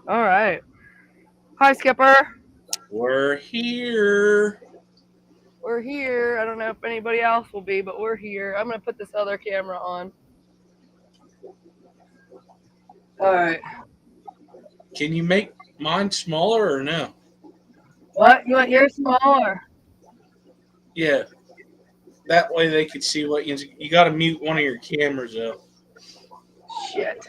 All right. Hi, Skipper. We're here. We're here. I don't know if anybody else will be, but we're here. I'm going to put this other camera on. All right. Can you make mine smaller or no? What? You want yours smaller? Yeah, that way they could see what you got to mute one of your cameras though. Shit.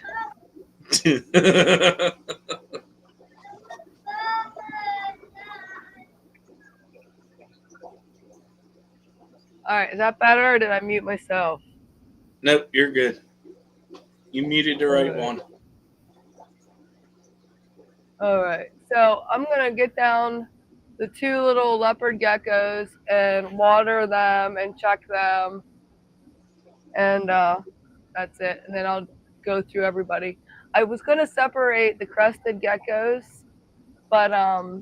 All right. Is that better or did I mute myself? Nope, you're good. You muted the All right right. one. All right. So I'm going to get down the two little leopard geckos and water them and check them. And that's it. And then I'll go through everybody. I was going to separate the crested geckos, but I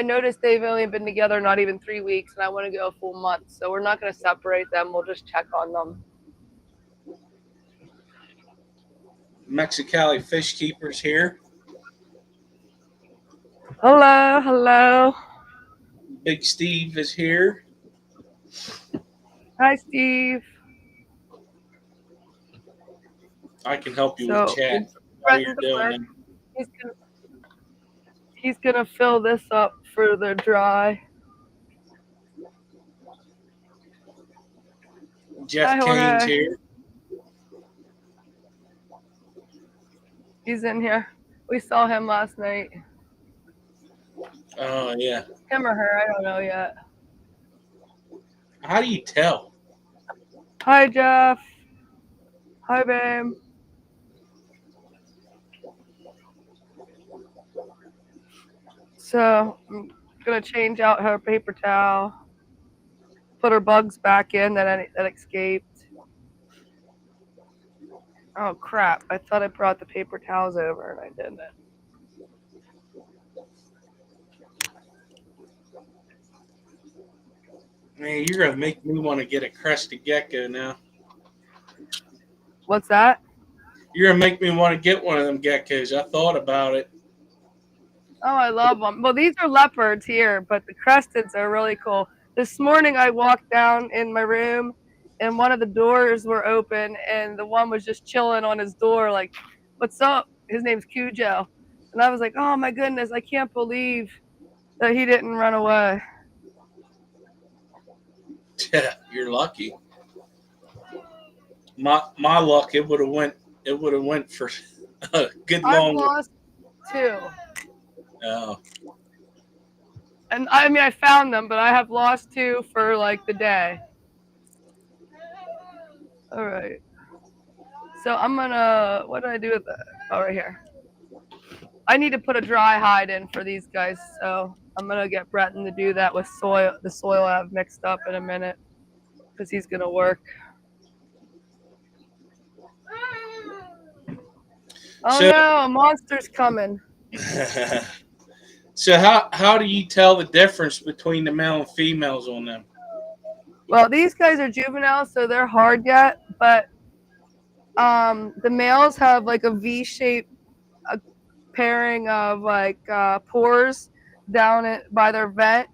noticed they've only been together not even 3 weeks, and I want to go a full month. So we're not going to separate them. We'll just check on them. Mexicali Fish Keepers here. Hello, hello. Big Steve is here. Hi, Steve. I can help you with So chat while you're threatened to doing work. that. He's gonna he's gonna fill this up for the dry. Hi, Jeff Kane's Jorge. here. He's in here. We saw him last night. Oh yeah. Him or her, I don't know yet. How do you tell? Hi, Jeff. Hi, babe. So I'm gonna change out her paper towel, put her bugs back in that escaped. Oh crap! I thought I brought the paper towels over and I didn't. Man, you're gonna make me want to get a crested gecko now. What's that? You're gonna make me want to get one of them geckos. I thought about it. Oh, I love them. Well, these are leopards here, but the cresteds are really cool. This morning I walked down in my room and one of the doors were open and the one was just chilling on his door like, "What's up?" His name's Cujo. And I was like, "Oh my goodness, I can't believe that he didn't run away." Yeah, you're lucky. My luck, it would have went for a good I've long. lost two. Oh, And I mean I found them, but I have lost two for like the day. All right. So I'm gonna what did I do with that? Oh, right here. I need to put a dry hide in for these guys, so I'm gonna get Breton to do that with soil, the soil I've mixed up in a minute, because he's gonna work. Oh so no, a monster's coming. so how do you tell the difference between the male and females on them? Well, these guys are juveniles, so they're hard yet, but the males have like a V-shaped pairing of like pores down it by their vent,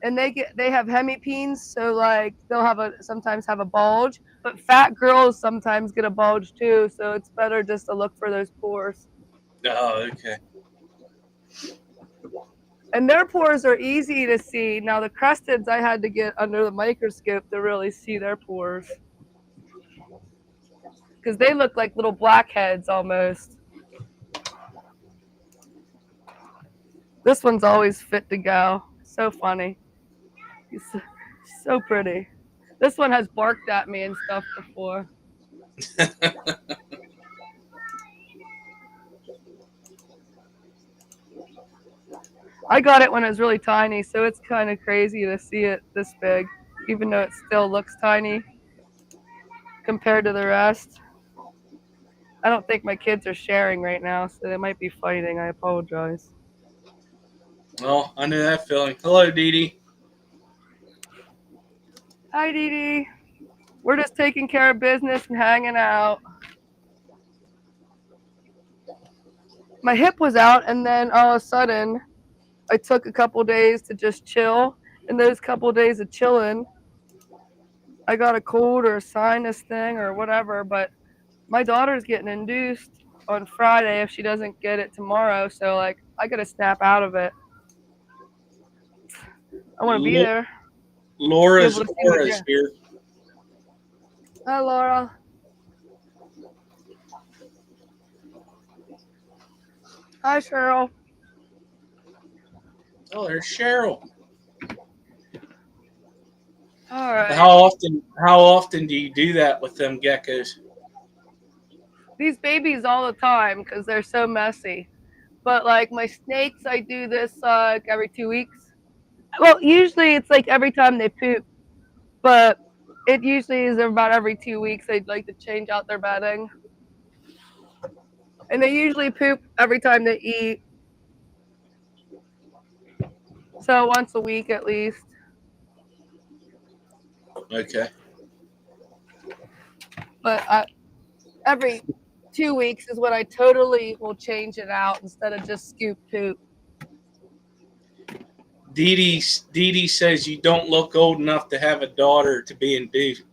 and they have hemipenes, so like they'll have a sometimes have a bulge, but fat girls sometimes get a bulge too, so it's better just to look for those pores. Oh, okay. And their pores are easy to see. Now the crusteds I had to get under the microscope to really see their pores, because they look like little blackheads almost. This one's always fit to go. So funny. He's so pretty. This one has barked at me and stuff before. I got it when it was really tiny, so it's kind of crazy to see it this big, even though it still looks tiny compared to the rest. I don't think my kids are sharing right now, so they might be fighting. I apologize. Well, I knew that feeling. Hello, Dee Dee. Hi, Dee Dee. We're just taking care of business and hanging out. my hip was out, and then all of a sudden, I took a couple days to just chill. And those couple days of chilling, I got a cold or a sinus thing or whatever. But my daughter's getting induced on Friday if she doesn't get it tomorrow. So like, I gotta snap out of it. I want to be Lo- there, be able Laura's to see my Aura's grand. here. Hi, Laura. Hi, Cheryl. Oh, there's Cheryl. All right. How often do you do that with them geckos? These babies all the time because they're so messy. But like my snakes, I do this like every 2 weeks. Well, usually it's like every time they poop, but it usually is about every 2 weeks. They'd like to change out their bedding, and they usually poop every time they eat, so once a week at least. Okay. But every 2 weeks is when I totally will change it out instead of just scoop poop. Dee Dee says you don't look old enough to have a daughter to be induced.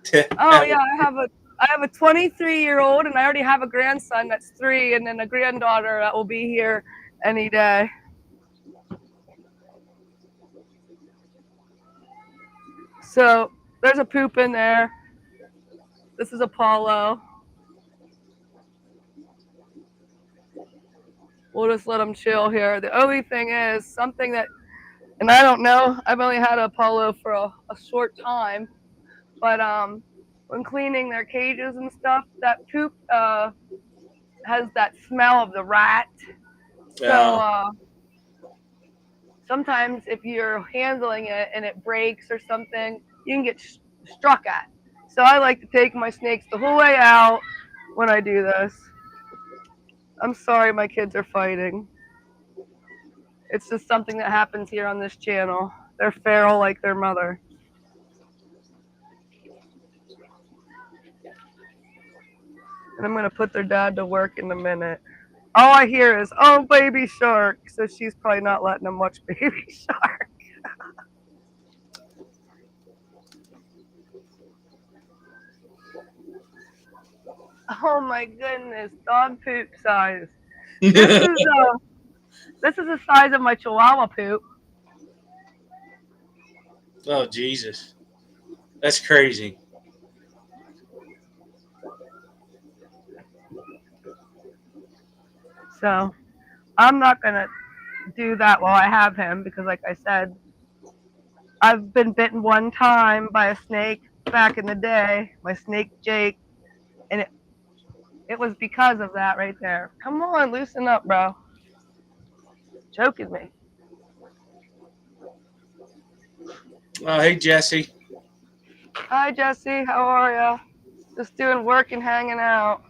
To Oh have yeah, I have a 23-year-old, and I already have a grandson that's 3, and then a granddaughter that will be here any day. So there's a poop in there. This is Apollo. We'll just let him chill here. The only thing is something that, and I don't know, I've only had Apollo for a short time, but when cleaning their cages and stuff, that poop has that smell of the rat. So uh, sometimes if you're handling it and it breaks or something, you can get struck at. So I like to take my snakes the whole way out when I do this. I'm sorry my kids are fighting. It's just something that happens here on this channel. They're feral like their mother. And I'm going to put their dad to work in a minute. All I hear is, oh, baby shark. So she's probably not letting them watch Baby Shark. Oh my goodness, dog poop size. This is this is the size of my Chihuahua poop. oh Jesus, that's crazy. So I'm not gonna do that while I have him because, like I said, I've been bitten one time by a snake back in the day, my snake Jake, and it was because of that right there. Come on, loosen up, bro. Choking me. Oh, hey Jesse. Hi, Jesse. How are ya? Just doing work and hanging out.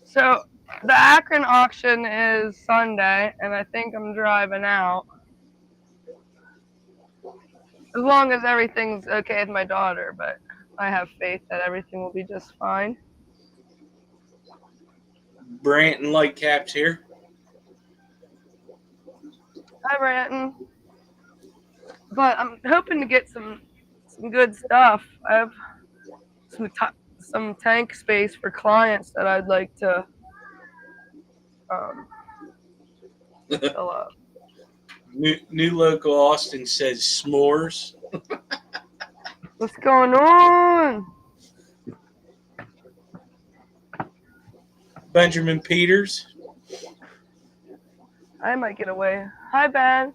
So the Akron auction is Sunday, and I think I'm driving out. As long as everything's okay with my daughter, but I have faith that everything will be just fine. Branton Lightcap's here. Hi, Branton. But I'm hoping to get some good stuff. I have some tank space for clients that I'd like to um, fill up. New local Austin says s'mores. What's going on? Benjamin Peters. I might get away. Hi, Ben.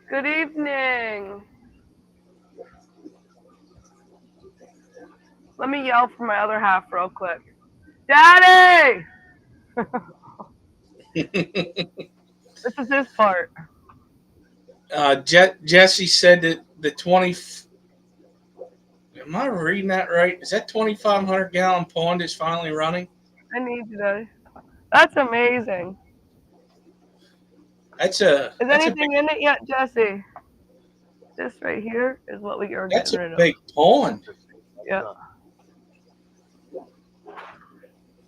Good evening. Let me yell for my other half real quick. Daddy! This is his part. Jesse said that the 20. Am I reading that right? Is that 2,500-gallon pond is finally running? I need you to. That's amazing. That's a Is that's a big anything in it yet, Jesse? This right here is what we are that's getting a rid of. big pond. Yeah.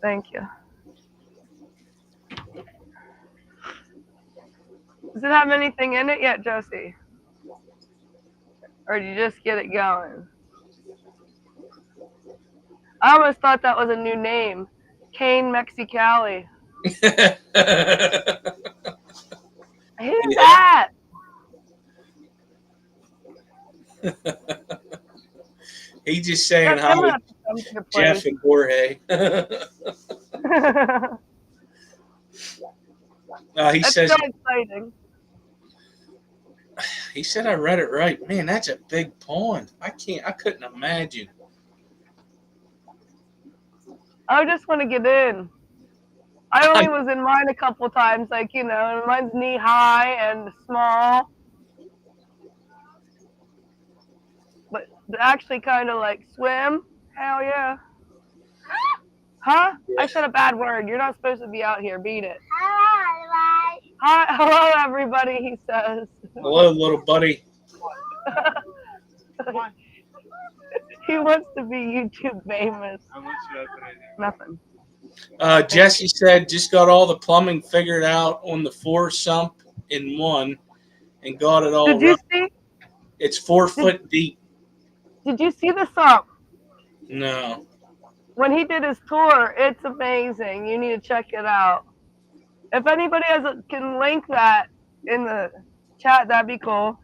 Thank you. Does it have anything in it yet, Josie? Or did you just get it going? I almost thought that was a new name. Cane Mexicali. Who's Yeah. that? He's just saying Jesse, I'm gonna hi, have to come to your Jeff place. and Jorge. He That's so says exciting. he said I read it right. Man, that's a big pond. I couldn't imagine. I just want to get in. I only was in mine a couple times, like, and mine's knee high and small, but to actually kind of like swim, hell yeah. Huh? Yeah. I said a bad word. You're not supposed to be out here. Beat it. Hi, hello, everybody, he says. Hello, little buddy. He wants to be YouTube famous. How much should I put in here? Nothing. Jesse said just got all the plumbing figured out on the 4 sump in one and got it all Did you right. see? It's 4 Did, foot deep. did you see the song? No. When he did his tour, it's amazing. You need to check it out. If anybody can link that in the chat, that'd be cool.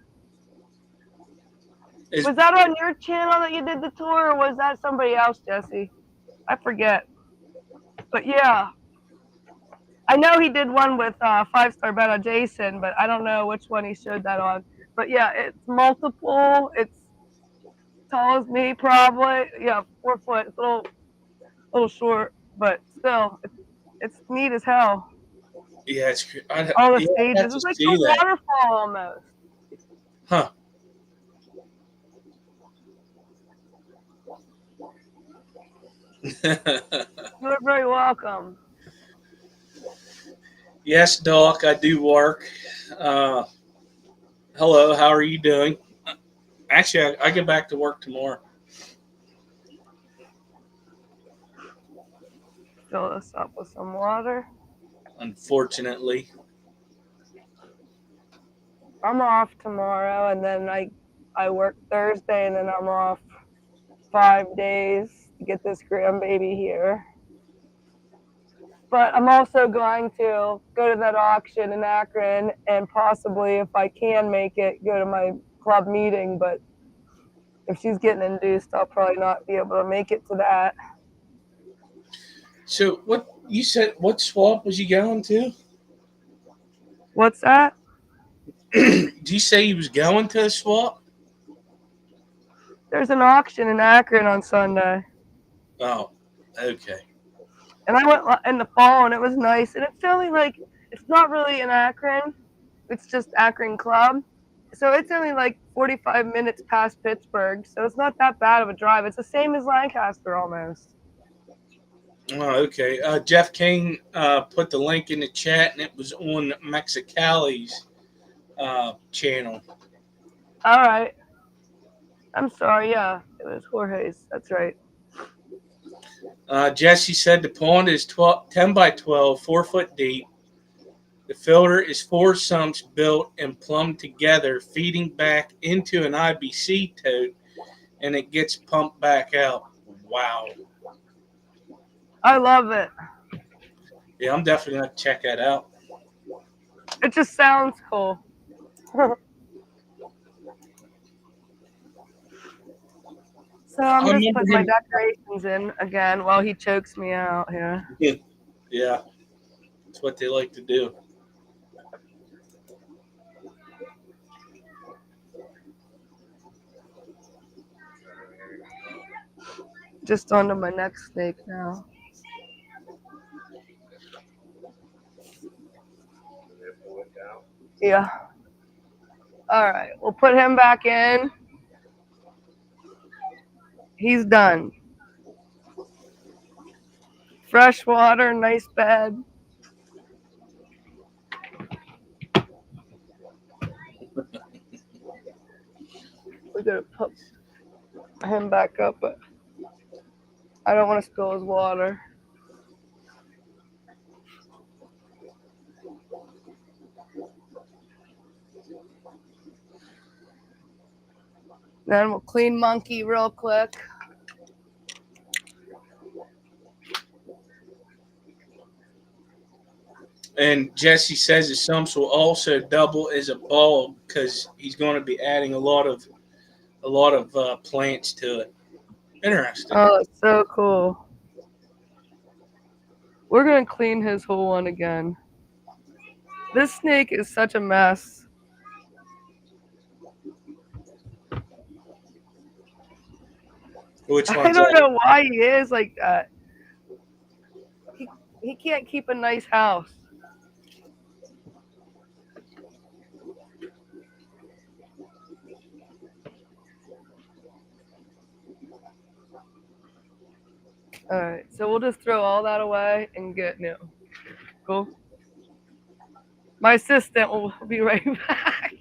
Is, Was that on your channel that you did the tour, or was that somebody else, Jesse? I forget. But yeah, I know he did one with 5 Star Beta Jason, but I don't know which one he showed that on. But yeah, it's multiple. It's tall as me, probably. Yeah, 4 foot. It's a little short, but still, it's neat as hell. yeah, it's All the yeah, I have stages. to It's like see a that. waterfall almost. Huh. You're very welcome. Yes, Doc, I do work. Uh, hello, how are you doing? Actually, I get back to work tomorrow. Fill this up with some water. Unfortunately. I'm off tomorrow, and then I work Thursday, and then I'm off 5 days to get this grandbaby here. But I'm also going to go to that auction in Akron, and possibly, if I can make it, go to my club meeting. But if she's getting induced, I'll probably not be able to make it to that. So, what you said? What swamp was you going to? What's that? Did you say he was going to a swamp? There's an auction in Akron on Sunday. Oh, okay. And I went in the fall, and it was nice. And it's only like, it's not really in Akron, it's just Akron Club. So it's only like 45 minutes past Pittsburgh. So it's not that bad of a drive. It's the same as Lancaster almost. Oh, okay. Jeff King put the link in the chat, and it was on Mexicali's channel. All right. I'm sorry. Yeah, it was Jorge's. That's right. Jesse said the pond is 10 by 12, 4 foot deep. The filter is 4 sumps built and plumbed together, feeding back into an IBC tote, and it gets pumped back out. Wow. I love it. Yeah, I'm definitely going to check that out. It just sounds cool. So I I'm just remember putting my him. decorations in again while he chokes me out here. Yeah, that's what they like to do. Just onto my next snake now. Yeah. All right. We'll put him back in. He's done. Fresh water, nice bed. We're gonna put him back up, but I don't want to spill his water. Then we'll clean Monkey real quick. And Jesse says his sumps will also double as a bulb because he's going to be adding a lot of plants to it. Interesting. Oh, it's so cool. We're gonna clean his whole one again. This snake is such a mess. Which I one's don't that? know why he is like that. He he can't keep a nice house. All right, so we'll just throw all that away and get new. Cool. My assistant will be right back.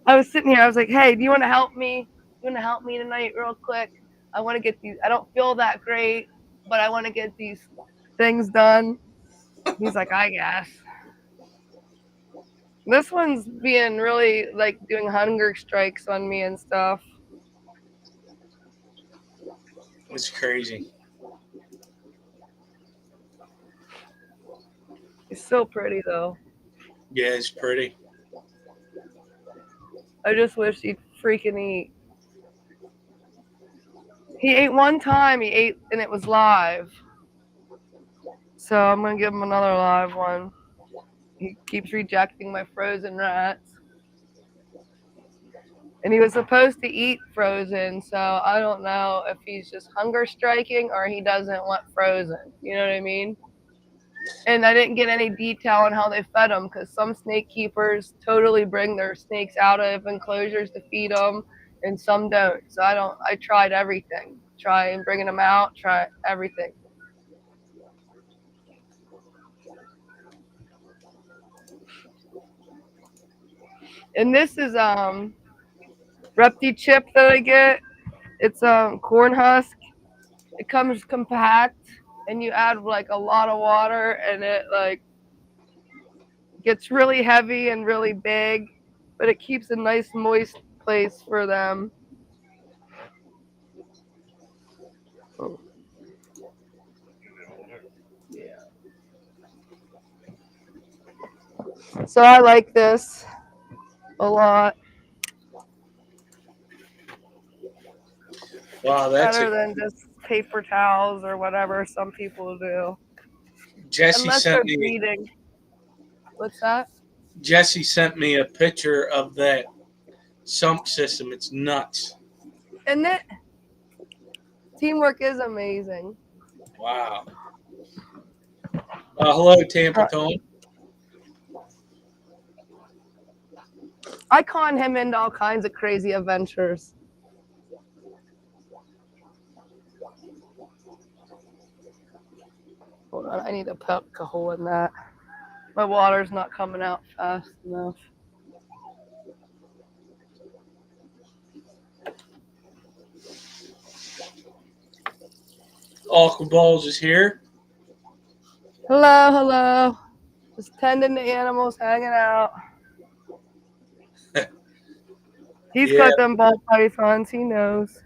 I was sitting here. I was like, "Hey, do you want to help me? You want to help me tonight, real quick? I want to get these. I don't feel that great, but I want to get these things done." He's like, "I guess." This one's being really like doing hunger strikes on me and stuff. It's crazy. He's so pretty though. Yeah, it's pretty. I just wish he'd freaking eat. He ate one time. He ate and it was live. So I'm gonna give him another live one. He keeps rejecting my frozen rats. And he was supposed to eat frozen, so I don't know if he's just hunger striking or he doesn't want frozen. You know what I mean? And I didn't get any detail on how they fed them because some snake keepers totally bring their snakes out of enclosures to feed them, and some don't. So I don't. I tried everything. Try and bringing them out. Try everything. And this is Repti chip that I get. It's corn husk. It comes compact, and you add like a lot of water, and it like gets really heavy and really big, but it keeps a nice moist place for them. Oh, yeah. So I like this a lot. Wow, that's a Better than just paper towels or whatever some people do. Jesse Unless sent they're me breeding. What's that? Jesse sent me a picture of that sump system. It's nuts. And it teamwork is amazing. Wow. Hello, Uh, Templeton. I con him into all kinds of crazy adventures. Hold on, I need to poke a hole in that. My water's not coming out fast enough. Aqua Balls is here. Hello, hello. Just tending the animals, hanging out. He's Yeah, got them ball pythons, he knows.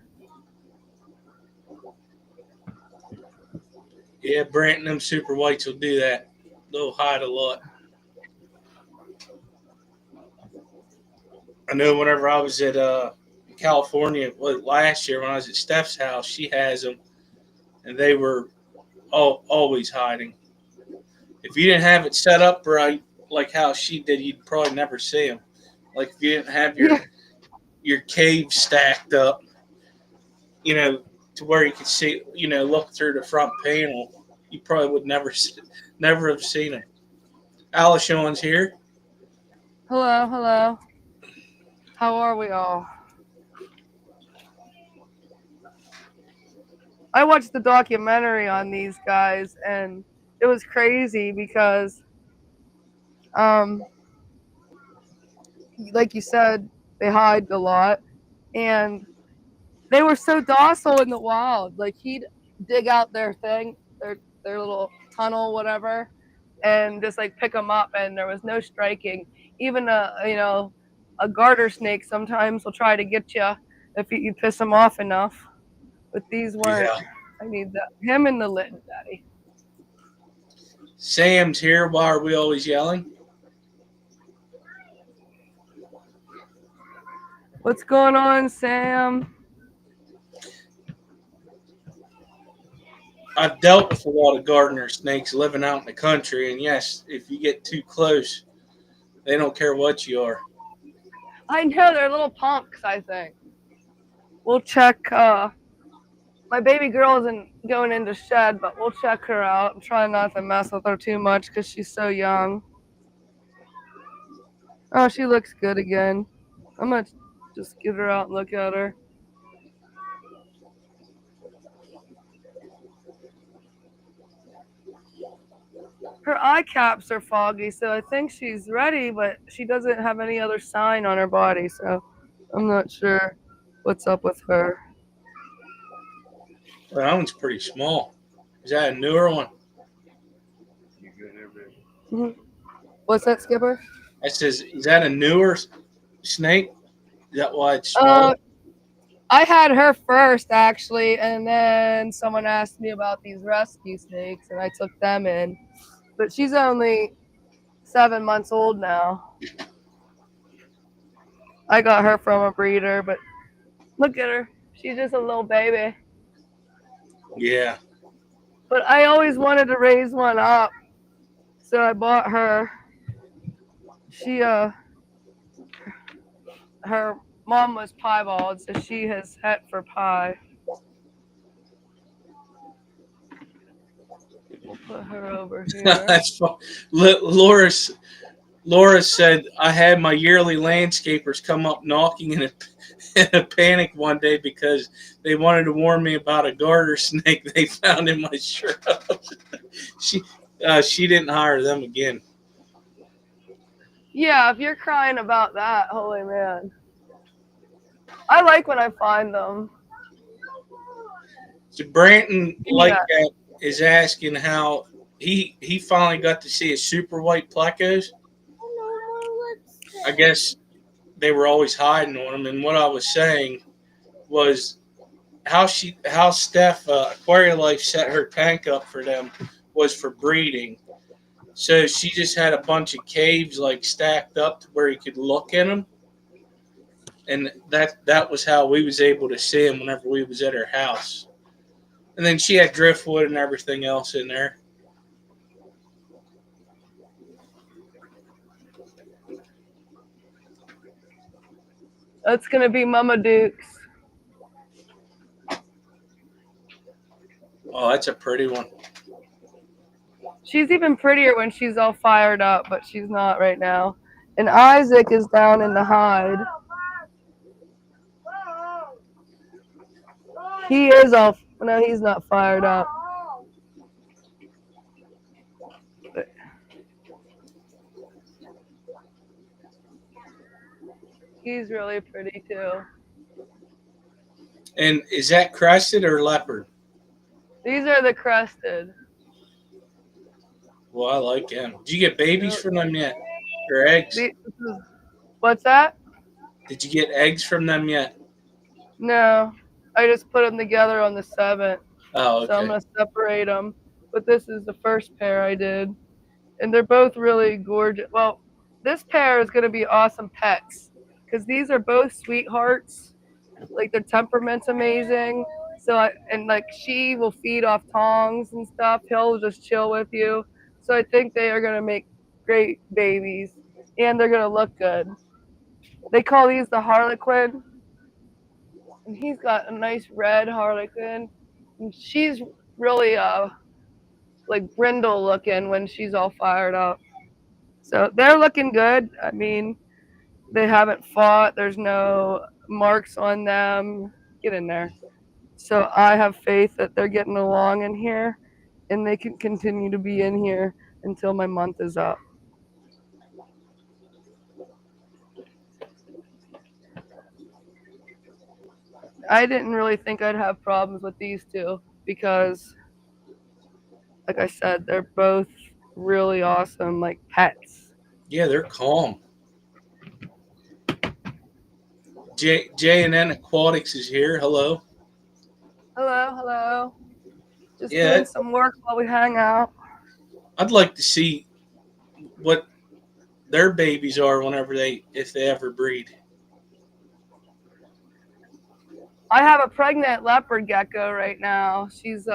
yeah. Brant and them super whites will do that. They'll hide a lot. I know whenever I was at California last year when I was at Steph's house, she has them, and they were always hiding. If you didn't have it set up right, like how she did, you'd probably never see them. Like if you didn't have your Yeah, your cave stacked up, to where you could see, look through the front panel, you probably would never have seen them. Alishon's here. hello, hello. How are we all? I watched the documentary on these guys and it was crazy because um like you said, they hide a lot and they were so docile in the wild. Like he'd dig out their thing, their little tunnel, whatever, and just like pick them up, and there was no striking. Even a garter snake sometimes will try to get you if you piss them off enough. But these weren't. Yeah. I need that. Him and the litten daddy. Sam's here. Why are we always yelling? What's going on, Sam? I've dealt with a lot of gardener snakes living out in the country, and yes, if you get too close, they don't care what you are. I know they're little punks. I think we'll check. My baby girl isn't going into shed, but we'll check her out. I'm trying not to mess with her too much because she's so young. Oh, she looks good again. I'm gonna just get her out and look at her. Her eye caps are foggy, so I think she's ready, but she doesn't have any other sign on her body, so I'm not sure what's up with her. Well, that one's pretty small. Is that a newer one? Mhm. What's that, Skipper? That says, is that a newer snake? Is that why it's Uh, smaller? I had her first actually, and then someone asked me about these rescue snakes, and I took them in. But she's only 7 months old now. I got her from a breeder, but look at her. She's just a little baby. Yeah. But I always wanted to raise one up, so I bought her. She her mom was piebald, so she has het for pie. We'll put her over here. That's fun. Laura said, I had my yearly landscapers come up knocking in in a panic one day because they wanted to warn me about a garter snake they found in my shrubs. she she didn't hire them again. Yeah, if you're crying about that, holy man. I like when I find them. So Branton like Yeah. that is asking how he finally got to see his super white plecos. I guess they were always hiding on him, and what I was saying was how Steph Aquaria Life set her tank up for them was for breeding. So she just had a bunch of caves like stacked up to where you could look in them, and that was how we was able to see them whenever we was at her house. And then she had driftwood and everything else in there. That's gonna be Mama Duke's. Oh, that's a pretty one. She's even prettier when she's all fired up, but she's not right now. And Isaac is down in the hide. He is all. No, he's not fired up. But he's really pretty too. And is that crested or leopard? These are the crested. Well, I like them. Did you get babies from them yet? Or eggs? What's that? Did you get eggs from them yet? No, I just put them together on the 7th. Oh, So I'm okay. going to separate them. But this is the first pair I did. And they're both really gorgeous. Well, this pair is going to be awesome pets because these are both sweethearts. Like their temperament's amazing. And like she will feed off tongs and stuff. He'll just chill with you. So I think they are going to make great babies and they're going to look good. They call these the Harlequin. And he's got a nice red Harlequin. And she's really like brindle looking when she's all fired up. So they're looking good. I mean, they haven't fought. There's no marks on them. Get in there. So I have faith that they're getting along in here and they can continue to be in here until my month is up. I didn't really think I'd have problems with these two because, like I said, they're both really awesome, like pets. Yeah, they're calm. J&N Aquatics is here. Hello. Hello, hello. Just Yeah, doing some work while we hang out. I'd like to see what their babies are whenever if they ever breed. I have a pregnant leopard gecko right now. She's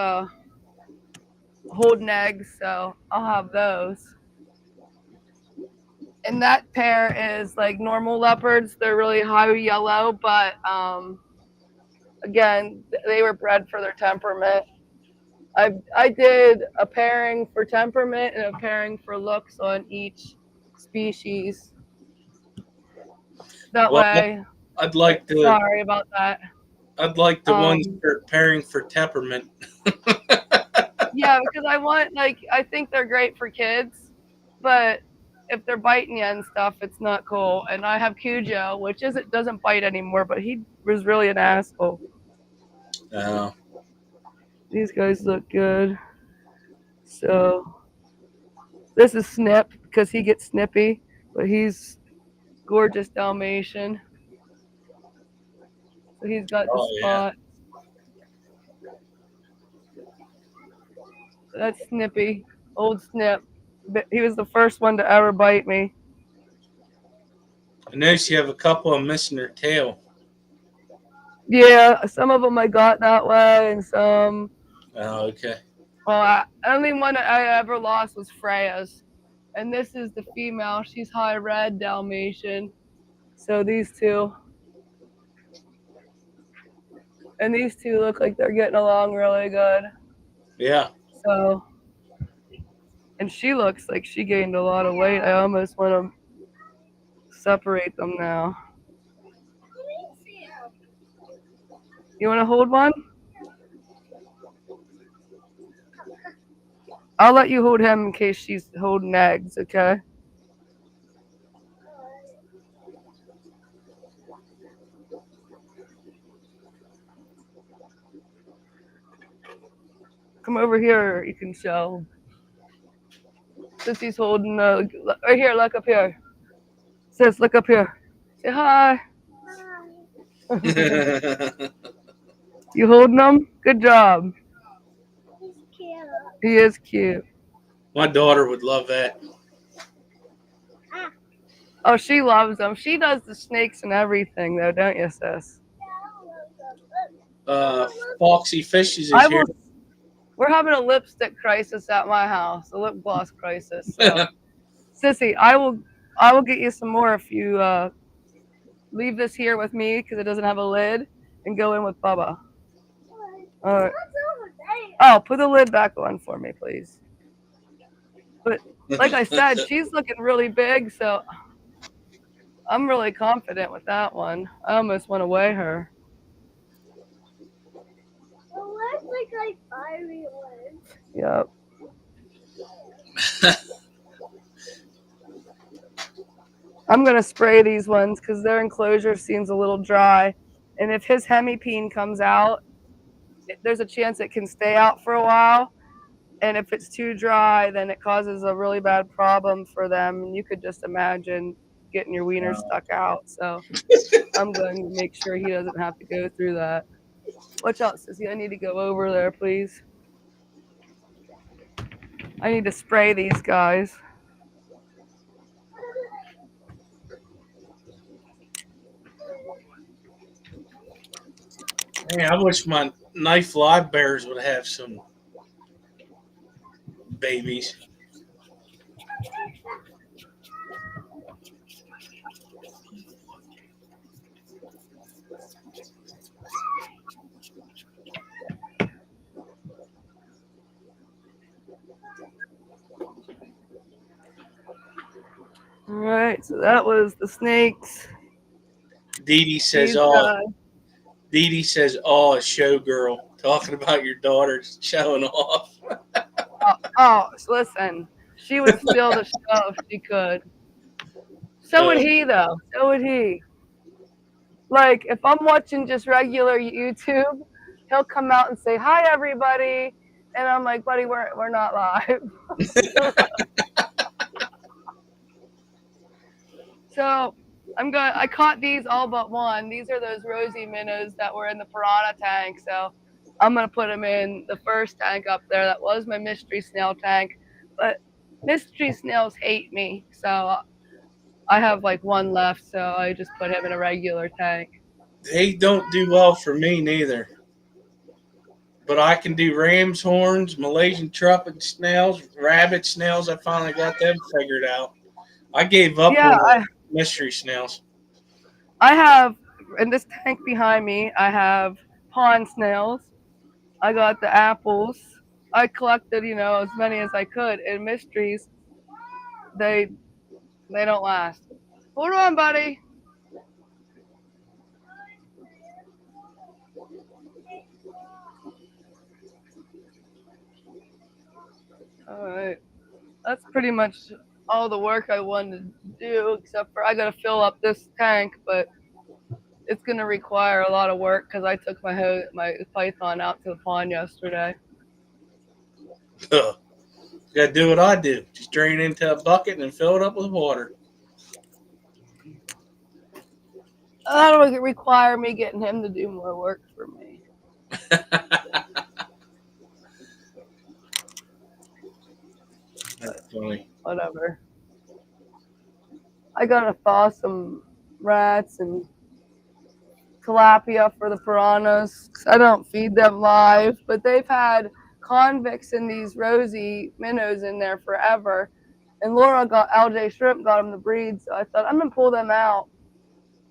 holding eggs, so I'll have those. And that pair is like normal leopards. They're really high yellow, but again, they were bred for their temperament. I did a pairing for temperament and a pairing for looks on each species. That Well, way, I'd like to. sorry about that. I'd like the ones Um, that are pairing for temperament. yeah, because I think they're great for kids, but if they're biting you and stuff, it's not cool. And I have Cujo, which doesn't bite anymore, but he was really an asshole. Uh, These guys look good. So this is Snip because he gets snippy, but he's gorgeous Dalmatian. So he's got the oh yeah. spot. That's Snippy, old Snip. But he was the first one to ever bite me. I notice you have a couple of them missing their tail. Yeah, some of them I got that way, and some. Oh, okay. Well, only one I ever lost was Freya's, and this is the female. She's high red Dalmatian. So these two, and these two look like they're getting along really good. Yeah. So, and she looks like she gained a lot of weight. I almost want to separate them now. You want to hold one? I'll let you hold him in case she's holding eggs, okay? Come over here, you can show. Sissy's holding right here, look up here. Sis, look up here. Say hi. You holding him? Good job. He's cute. He is cute. My daughter would love that. Oh, she loves them. She does the snakes and everything, though, don't you, sis? Foxy Fishes I is here. will. We're having a lipstick crisis at my house, a lip gloss crisis. So, Sissy, I will get you some more if you leave this here with me because it doesn't have a lid, and go in with Bubba. All right. Oh, put the lid back on for me, please. But like I said, she's looking really big, so I'm really confident with that one. I almost want to weigh her. Well, let's like fiery ones. Yep. I'm going to spray these ones because their enclosure seems a little dry. And if his hemipene comes out, there's a chance it can stay out for a while. And if it's too dry, then it causes a really bad problem for them. And you could just imagine getting your wiener stuck out. So I'm going to make sure he doesn't have to go through that. Watch out, Sissy. I need to go over there, please. I need to spray these guys. Man, I wish my knife live bears would have some babies. All right, so that was the snakes. Dee Dee says, These "Oh, guys. Dee Dee says, oh, a showgirl talking about your daughter's showing off." Oh, listen, she would steal the show if she could. So would he, though. So would he. Like, if I'm watching just regular YouTube, he'll come out and say, "Hi, everybody," and I'm like, "Buddy, we're not live." So I'm I caught these all but one. These are those rosy minnows that were in the piranha tank. So I'm gonna put them in the first tank up there. That was my mystery snail tank, but mystery snails hate me. So I have like one left. So I just put him in a regular tank. They don't do well for me neither. But I can do ram's horns, Malaysian trumpet snails, rabbit snails. I finally got them figured out. I gave up Yeah, on the mystery snails. I have in this tank behind me. I have pond snails. I got the apples. I collected, as many as I could. And mysteries, they they don't last. Hold on, buddy. All right. That's pretty much all the work I wanted to do, except for I got to fill up this tank, but it's going to require a lot of work because I took my python out to the pond yesterday. Ugh. Got to do what I do. Just drain into a bucket and fill it up with water. That'll require me getting him to do more work for me. That's funny. Whatever. I gotta thaw some rats and tilapia for the piranhas. I don't feed them live, but they've had convicts in these rosy minnows in there forever. And Laura got LJ Shrimp got them to breed, so I thought I'm gonna pull them out,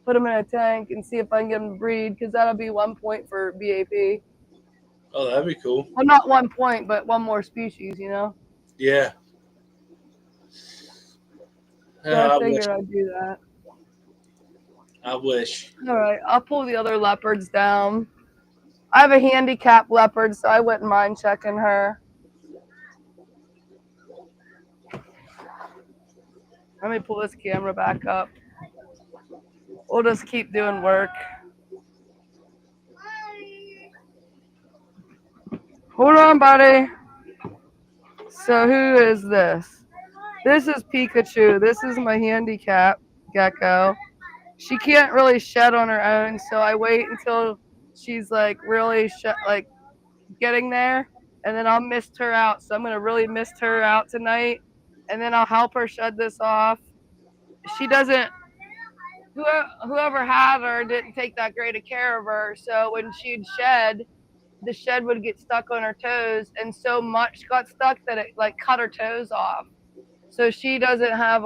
put them in a tank, and see if I can get them to breed because that'll be 1 point for BAP. Oh, that'd be cool. Well, not 1 point, but one more species, Yeah. So I I figured wish. I'd do that. I wish. All right, I'll pull the other leopards down. I have a handicap leopard, so I wouldn't mind checking her. Let me pull this camera back up. We'll just keep doing work. Hold on, buddy. So who is this? This is Pikachu. This is my handicap gecko. She can't really shed on her own, so I wait until she's like really like getting there, and then I'll mist her out. So I'm gonna really mist her out tonight, and then I'll help her shed this off. She doesn't. Whoever had her didn't take that great of care of her, so when she'd shed, the shed would get stuck on her toes, and so much got stuck that it like cut her toes off. So she doesn't have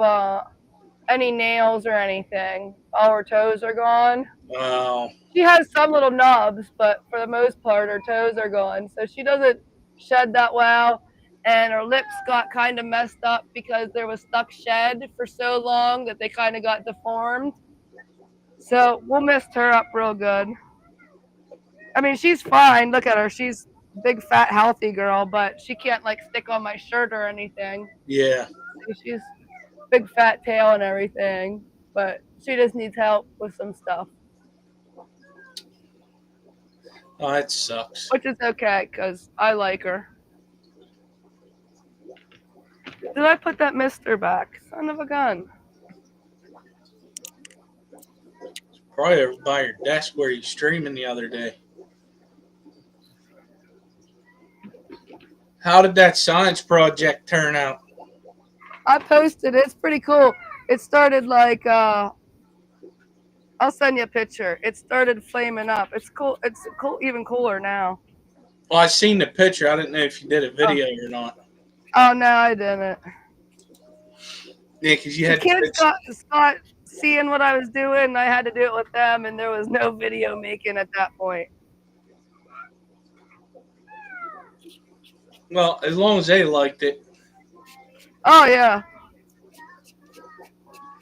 any nails or anything. All her toes are gone. Wow. She has some little nubs, but for the most part, her toes are gone. So she doesn't shed that well. And her lips got kind of messed up because there was stuck shed for so long that they kind of got deformed. So we'll mist her up real good. I mean, she's fine. Look at her. She's a big, fat, healthy girl, but she can't like stick on my shirt or anything. Yeah. She's big, fat tail and everything, but she just needs help with some stuff. Oh, that sucks. Which is okay, because I like her. Did I put that mister back? Son of a gun. Probably over by your desk where you streaming the other day. How did that science project turn out? I posted it. It's pretty cool. It started like, I'll send you a picture. It started flaming up. It's cool. It's cool, even cooler now. Well, I seen the picture. I didn't know if you did a video or not. Oh, no, I didn't. Yeah, because you The had kids got seeing what I was doing, and I had to do it with them, and there was no video making at that point. Well, as long as they liked it. Oh, yeah.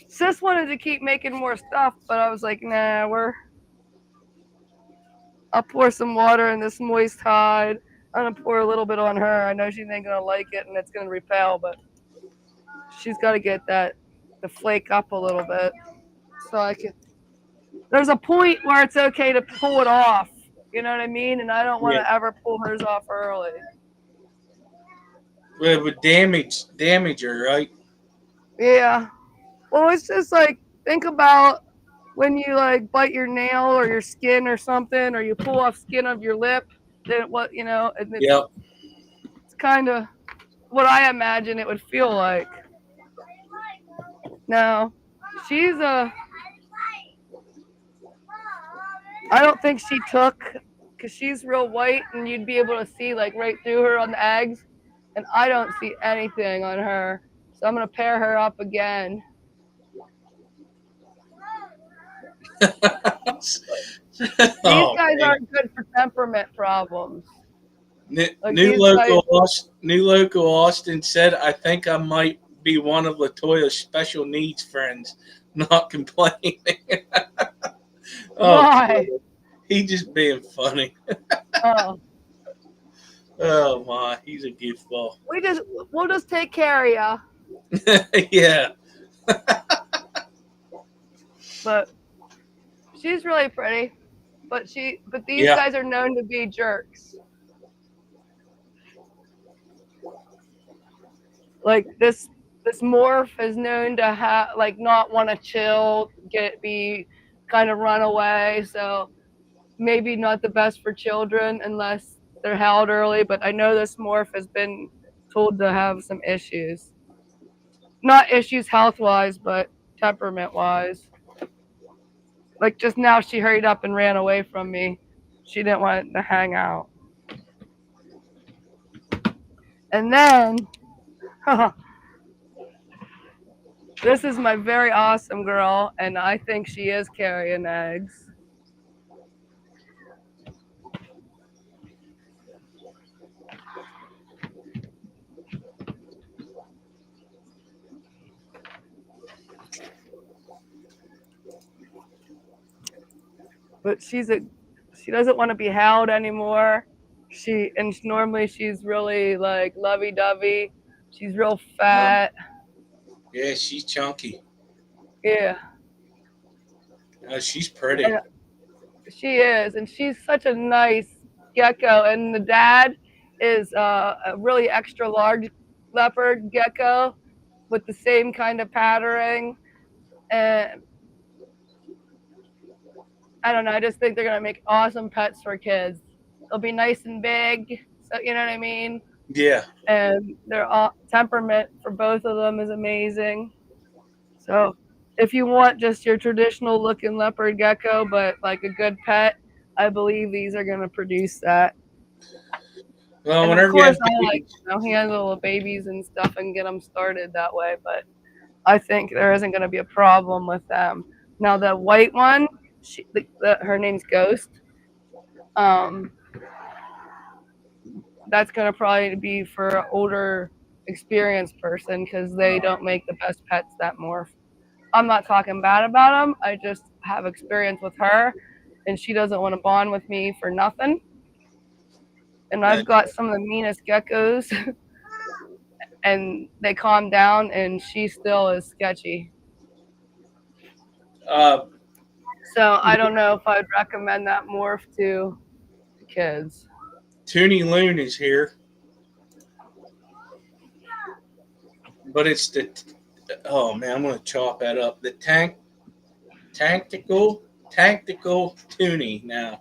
Sis wanted to keep making more stuff, but I was like, nah, I'll pour some water in this moist hide. I'm going to pour a little bit on her. I know she ain't going to like it, and it's going to repel, but she's got to get that to flake up a little bit. So I can. There's a point where it's okay to pull it off. You know what I mean? And I don't want to ever pull hers off early. Well, it would damage her, right? Yeah. Well, it's just like, think about when you like bite your nail or your skin or something, or you pull off skin of your lip, then what and Yep. it's kind of what I imagine it would feel like. Now, she's a. I don't think she took, because she's real white, and you'd be able to see like right through her on the eggs, and I don't see anything on her. So I'm gonna pair her up again. These Oh guys man. aren't good for temperament problems. Like New these guys, local Austin said, "I think I might be one of Latoya's special needs friends." Not complaining. Oh, why? he just being funny. Oh, Oh my, he's a goofball. we'll just take care of ya. Yeah. But she's really pretty. But these Yeah. guys are known to be jerks. Like this morph is known to have like not want to chill, be kind of run away. So maybe not the best for children unless they're held early. But I know this morph has been told to have some issues. Not issues health wise, but temperament wise. Like just now, she hurried up and ran away from me. She didn't want to hang out. And then, this is my very awesome girl, and I think she is carrying eggs. But she doesn't want to be held anymore. Normally she's really like lovey-dovey. She's real fat. Yeah, she's chunky. Yeah, She's pretty. and she is, and she's such a nice gecko. And the dad is a really extra large leopard gecko with the same kind of patterning. And I don't know, I just think they're gonna make awesome pets for kids. They'll be nice and big, so you know what I mean. Yeah. And their temperament for both of them is amazing. So if you want just your traditional looking leopard gecko, but like a good pet, I believe these are going to produce that. Well, And of whenever you course, have I like babies, handle the babies and stuff and get them started that way. But I think there isn't going to be a problem with them. Now the white one, her name's Ghost. Um, that's going to probably be for an older, experienced person because they don't make the best pets that morph. I'm not talking bad about them. I just have experience with her, and she doesn't want to bond with me for nothing. And I've got some of the meanest geckos, and they calm down, and she still is sketchy. uh, So I don't know if I'd recommend that morph to the kids. Toonie Loon is here, but it's the. Oh man, I'm gonna chop that up. The tactical Toonie now.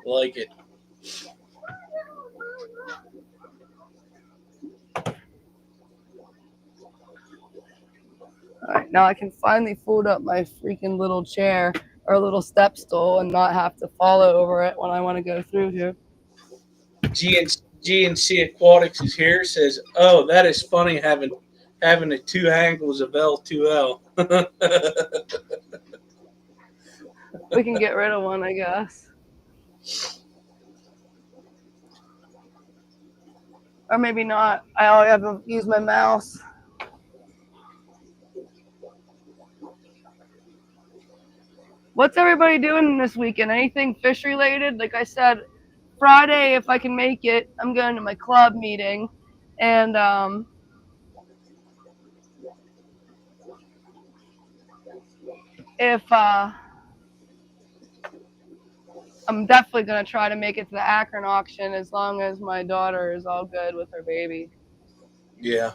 Like it. All right, now I can finally fold up my freaking little chair or little step stool and not have to fall over it when I want to go through here. GNC Aquatics is here. Says, "Oh, that is funny having the two angles of L2L." We can get rid of one, I guess. Or maybe not. I always have to use my mouse. What's everybody doing this weekend? Anything fish related? Like I said, Friday, if I can make it, I'm going to my club meeting. And if I'm definitely going to try to make it to the Akron auction as long as my daughter is all good with her baby. Yeah,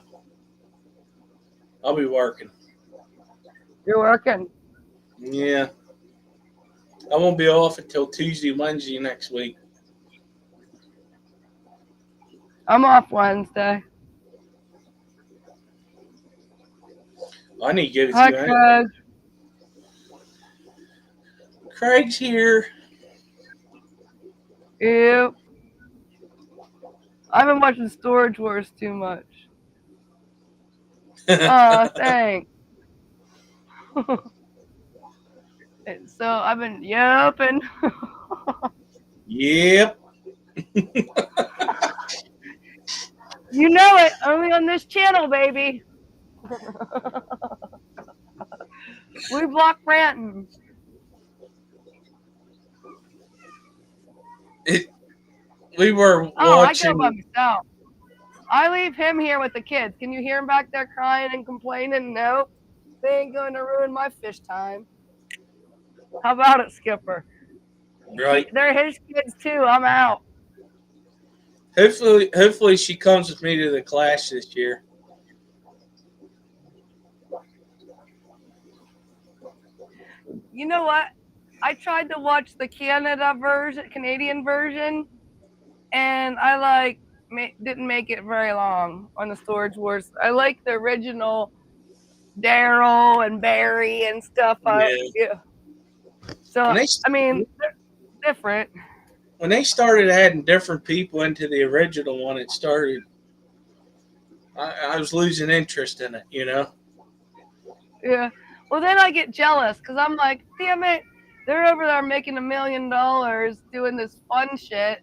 I'll be working. You're working? Yeah. I won't be off until Tuesday, Wednesday next week. I'm off Wednesday. I need to give it to Hi, you. Craig. Craig's here. Ew. I've been watching Storage Wars too much. Oh, thanks. So I've been yapping. Yep. You know it. Only on this channel, baby. We block ranting. We were Oh, I go by watching. myself. I leave him here with the kids. Can you hear him back there crying and complaining? Nope. They ain't going to ruin my fish time. How about it, Skipper? Right. They're his kids too. I'm out. Hopefully she comes with me to the class this year. You know what? I tried to watch the Canadian version, and I didn't make it very long on the Storage Wars. I like the original Daryl and Barry and stuff. Yeah. Yeah. So When they I mean, they're different. when they started adding different people into the original one, it started. I was losing interest in it. You know. Yeah. Well, then I get jealous because I'm like, damn it, they're over there making $1 million doing this fun shit,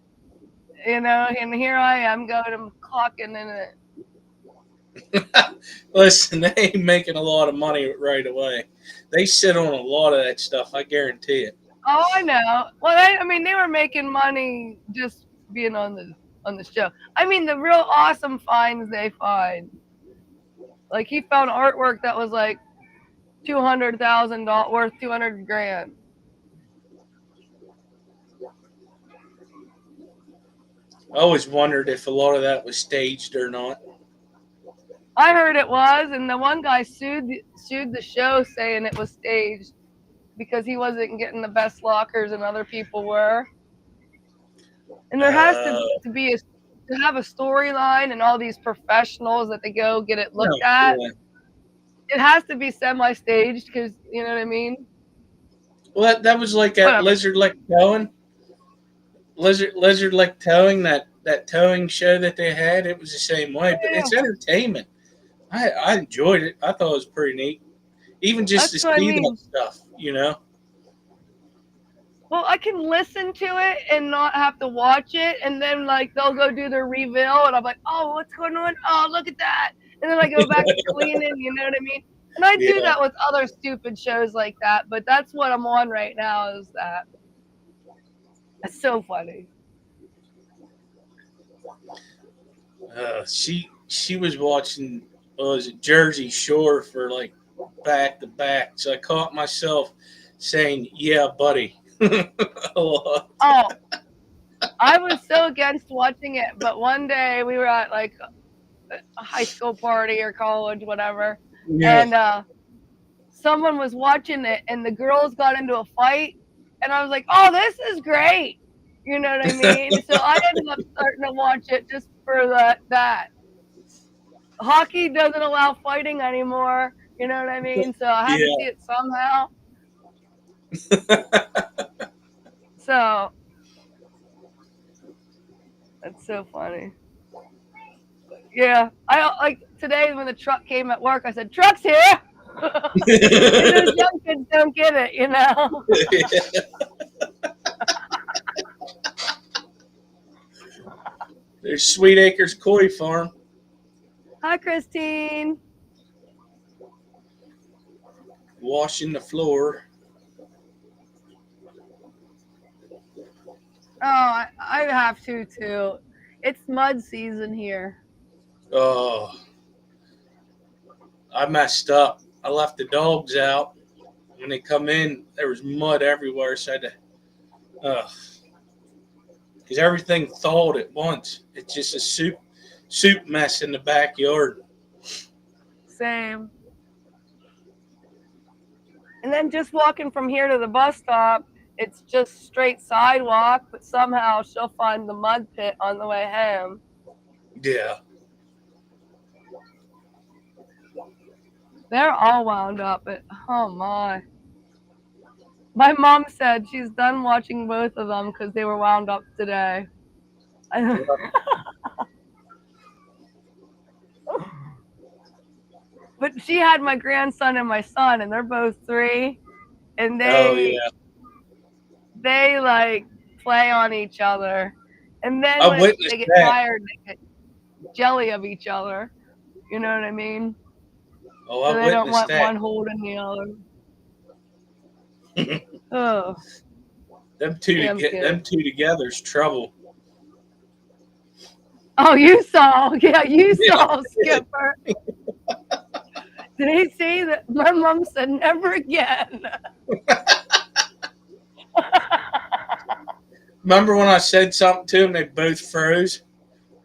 and here I am going and clocking in it. Listen, they ain't making a lot of money right away. They sit on a lot of that stuff. I guarantee it. Oh, I know. Well, I mean, they were making money just being on the show. I mean, the real awesome finds they find. Like he found artwork that was like $200,000 worth 200 grand. I always wondered if a lot of that was staged or not. I heard it was, and the one guy sued the show saying it was staged because he wasn't getting the best lockers and other people were. And there has Uh, to have a storyline and all these professionals that they go get it no, looked at. yeah. It has to be semi-staged because you know what I mean. Well, that was like at Whatever. Lizard Lake Towing, that towing show that they had. It was the same way, but Yeah, it's entertainment. I enjoyed it. I thought it was pretty neat, even just to that's what I see that mean. stuff. You know. Well, I can listen to it and not have to watch it, and then like they'll go do their reveal, and I'm like, oh, what's going on? Oh, look at that, and then I go back to cleaning. You know what I mean? And I do Yeah. that with other stupid shows like that, but that's what I'm on right now. Is that? It's so funny. She was watching was it Jersey Shore for like back to back, so I caught myself saying, "Yeah, buddy," a lot. Oh, I was so against watching it, but one day we were at like a high school party or college, whatever, Yeah, and someone was watching it, and the girls got into a fight, and I was like, "Oh, this is great," you know what I mean? So I ended up starting to watch it just for that. Hockey doesn't allow fighting anymore, you know what I mean? So I had to see yeah. it somehow. So that's so funny. Yeah, I like today when the truck came at work. I said, "Truck's here," and those young kids don't get it, you know. There's Sweet Acres Koi Farm Hi, Christine. washing the floor. Oh, I have to too. It's mud season here. Oh, I messed up. I left the dogs out. When they come in, there was mud everywhere. So I had to, because everything thawed at once. It's just a soup mess in the backyard. Same. And then just walking from here to the bus stop, it's just straight sidewalk, but somehow she'll find the mud pit on the way home. Yeah. They're all wound up. Oh my. My mom said she's done watching both of them because they were wound up today. But she had my grandson and my son, and they're both 3, and Oh yeah. they like play on each other, and then I when witnessed they get that. tired, they get jelly of each other. You know what I mean? Oh, So I they don't witnessed want that. one holding the other. Oh, Them two to damn get kids. them two together is trouble. Oh, you saw? Yeah, you Yeah. saw Skipper. Did he say that? My mom said never again. Remember when I said something to them? They both froze.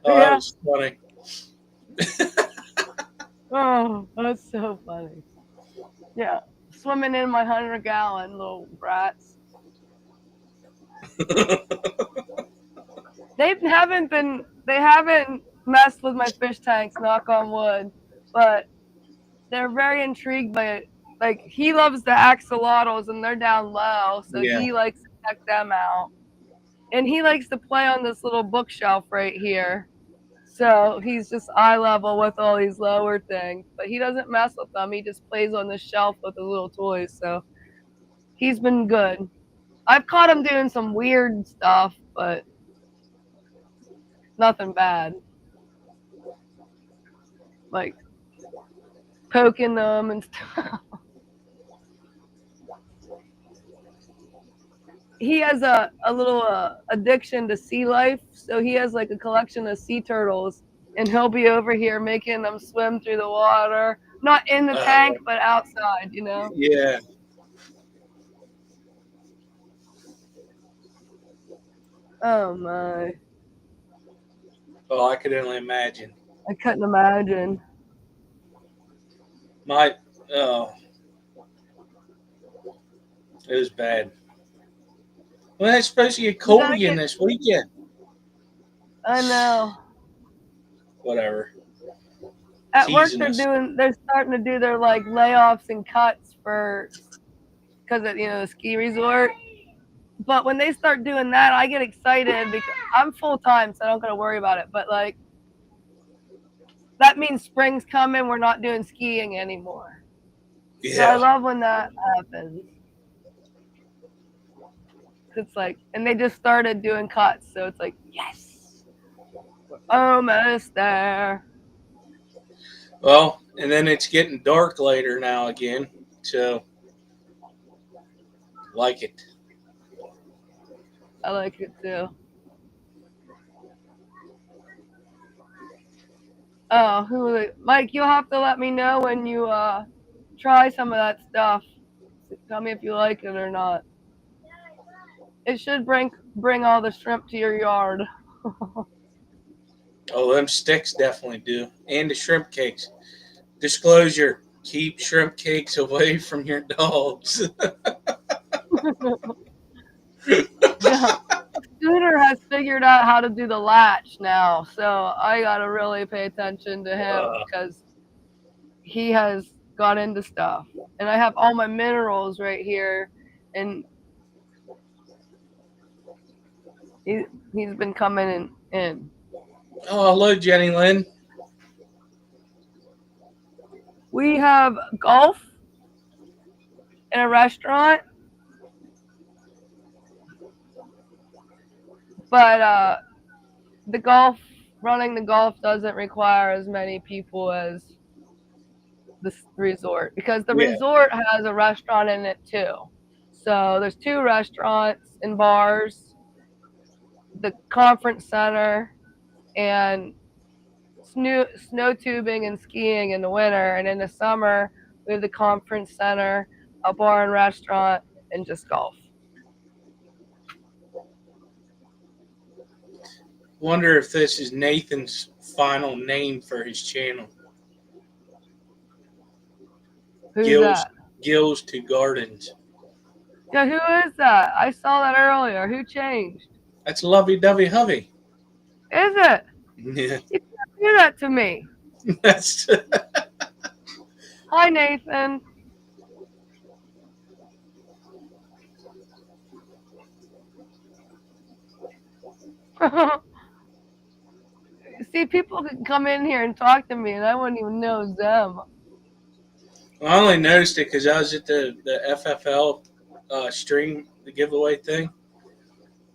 Oh, that Yeah. was funny. Oh, that's so funny. Yeah, swimming in my 100-gallon little brats. They haven't messed with my fish tanks, knock on wood, but they're very intrigued by it. Like, he loves the axolotls and they're down low, so Yeah. he likes to check them out. And he likes to play on this little bookshelf right here. So he's just eye level with all these lower things, but he doesn't mess with them. He just plays on the shelf with the little toys. So he's been good. I've caught him doing some weird stuff, but nothing bad. Like poking them and stuff. He has a little addiction to sea life, so he has like a collection of sea turtles, and he'll be over here making them swim through the water, not in the tank, but outside. Yeah. Oh my! Oh, I could only imagine. I couldn't imagine. My oh, it was bad. Well, it's supposed to get You cold gotta again get. this weekend. I know. Whatever. At work, Teasing us. they're starting to do their like layoffs and cuts for because of the ski resort. But when they start doing that, I get excited because I'm full time, so I don't gotta worry about it. But like that means spring's coming. We're not doing skiing anymore. So I Yeah. love when that happens. It's like, and they just started doing cuts, so it's like, yes, we're almost there. Well, and then it's getting dark later now again, so like it. I like it too. Oh, Mike, you'll have to let me know when you try some of that stuff. Tell me if you like it or not. It should bring all the shrimp to your yard. Oh, them sticks definitely do, and the shrimp cakes. Disclosure: keep shrimp cakes away from your dogs. Yeah. Scooter has figured out how to do the latch now, so I gotta really pay attention to him because he has got into stuff. And I have all my minerals right here, and he's been coming in. Oh, hello, Jenny Lynn. We have golf in a restaurant, but running the golf doesn't require as many people as this resort because the Yeah. resort has a restaurant in it too. So there's 2 restaurants and bars, the conference center, and snow tubing and skiing in the winter. And in the summer, we have the conference center, a bar and restaurant, and just golf. Wonder if this is Nathan's final name for his channel. Who's Gills that? Gills to Gardens. Yeah, who is that? I saw that earlier. Who changed? That's Lovey Dovey Hovey. Is it? Yeah, You can't do that to me. that's Hi, Nathan. See, people could come in here and talk to me, and I wouldn't even know it was them. I only noticed it because I was at the FFL stream, the giveaway thing,